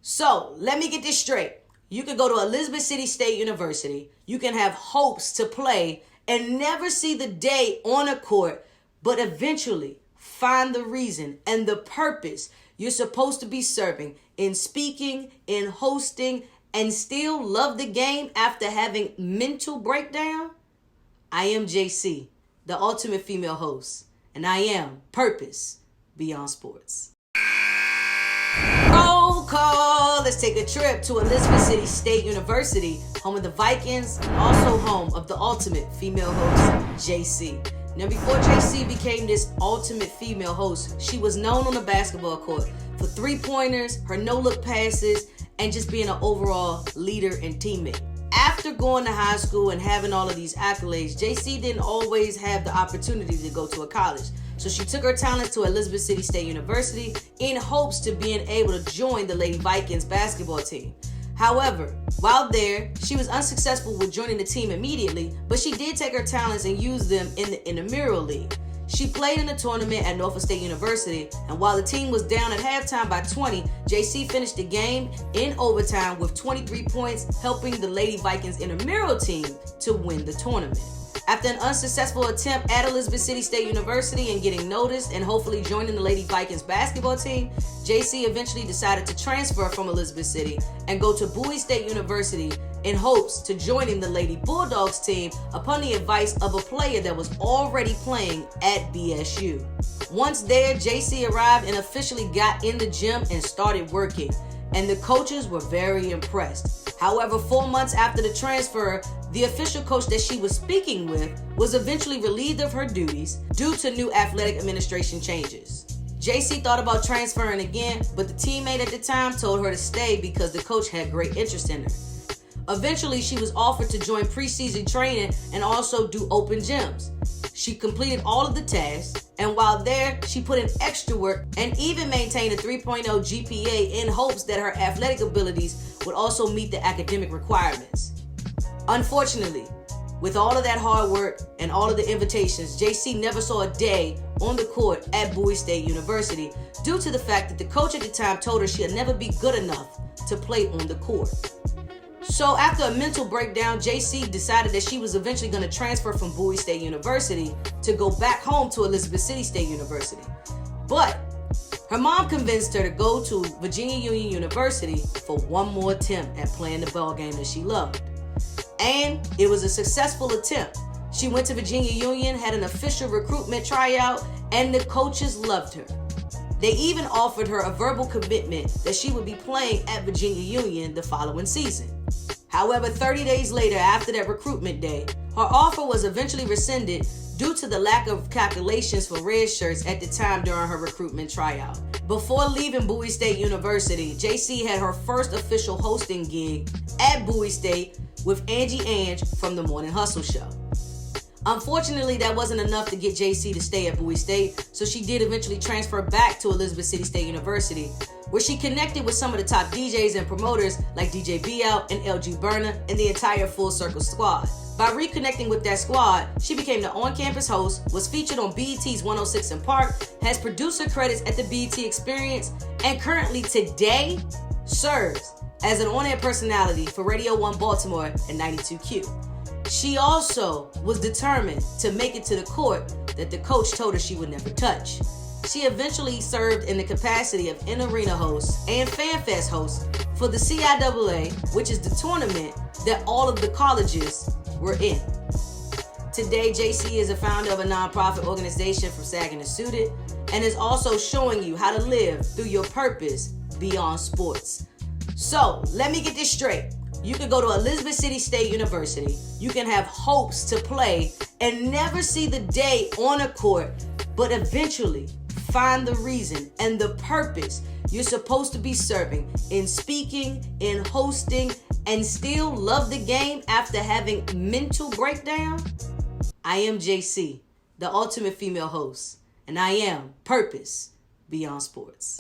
So let me get this straight. You can go to Elizabeth City State University. You can have hopes to play and never see the day on a court, but eventually find the reason and the purpose you're supposed to be serving in speaking, in hosting, and still love the game after having mental breakdown? I am JayCee, the ultimate female host, and I am purpose beyond sports. Roll call. Let's take a trip to Elizabeth City State University, home of the Vikings, and also home of the ultimate female host, JayCee. Now, before JayCee became this ultimate female host, she was known on the basketball court for three-pointers, her no-look passes, and just being an overall leader and teammate. After going to high school and having all of these accolades, JayCee didn't always have the opportunity to go to a college. So she took her talents to Elizabeth City State University in hopes to being able to join the Lady Vikings basketball team. However, while there, she was unsuccessful with joining the team immediately, but she did take her talents and use them in the Intramural League. She played in the tournament at Norfolk State University, and while the team was down at halftime by 20, JayCee finished the game in overtime with 23 points, helping the Lady Vikings Intramural team to win the tournament. After an unsuccessful attempt at Elizabeth City State University and getting noticed and hopefully joining the Lady Vikings basketball team, JayCee eventually decided to transfer from Elizabeth City and go to Bowie State University in hopes to joining the Lady Bulldogs team upon the advice of a player that was already playing at BSU. Once there, JayCee arrived and officially got in the gym and started working, and the coaches were very impressed. However, 4 months after the transfer, the official coach that she was speaking with was eventually relieved of her duties due to new athletic administration changes. JayCee thought about transferring again, but the teammate at the time told her to stay because the coach had great interest in her. Eventually, she was offered to join preseason training and also do open gyms. She completed all of the tasks, and while there, she put in extra work and even maintained a 3.0 GPA in hopes that her athletic abilities would also meet the academic requirements. Unfortunately, with all of that hard work and all of the invitations, JayCee never saw a day on the court at Bowie State University due to the fact that the coach at the time told her she'd never be good enough to play on the court. So after a mental breakdown, JayCee decided that she was eventually going to transfer from Bowie State University to go back home to Elizabeth City State University. But her mom convinced her to go to Virginia Union University for one more attempt at playing the ball game that she loved. And it was a successful attempt. She went to Virginia Union, had an official recruitment tryout, and the coaches loved her. They even offered her a verbal commitment that she would be playing at Virginia Union the following season. However, 30 days later, after that recruitment day, her offer was eventually rescinded due to the lack of calculations for red shirts at the time during her recruitment tryout. Before leaving Bowie State University, JayCee had her first official hosting gig at Bowie State with Angie Ange from the Morning Hustle Show. Unfortunately, that wasn't enough to get JayCee to stay at Bowie State, so she did eventually transfer back to Elizabeth City State University, where she connected with some of the top DJs and promoters like DJ B-Out and LG Burner and the entire Full Circle squad. By reconnecting with that squad, she became the on-campus host, was featured on BET's 106 in Park, has producer credits at the BET Experience, and currently today serves as an on-air personality for Radio 1 Baltimore and 92Q. She also was determined to make it to the court that the coach told her she would never touch. She eventually served in the capacity of in-arena host and FanFest host for the CIAA, which is the tournament that all of the colleges were in. Today, JayCee is a founder of a nonprofit organization from Sagging and Suited and is also showing you how to live through your purpose beyond sports. So, let me get this straight. You can go to Elizabeth City State University. You can have hopes to play and never see the day on a court, but eventually find the reason and the purpose you're supposed to be serving in speaking, in hosting, and still love the game after having mental breakdown? I am JayCee, the ultimate female host, and I am purpose beyond sports.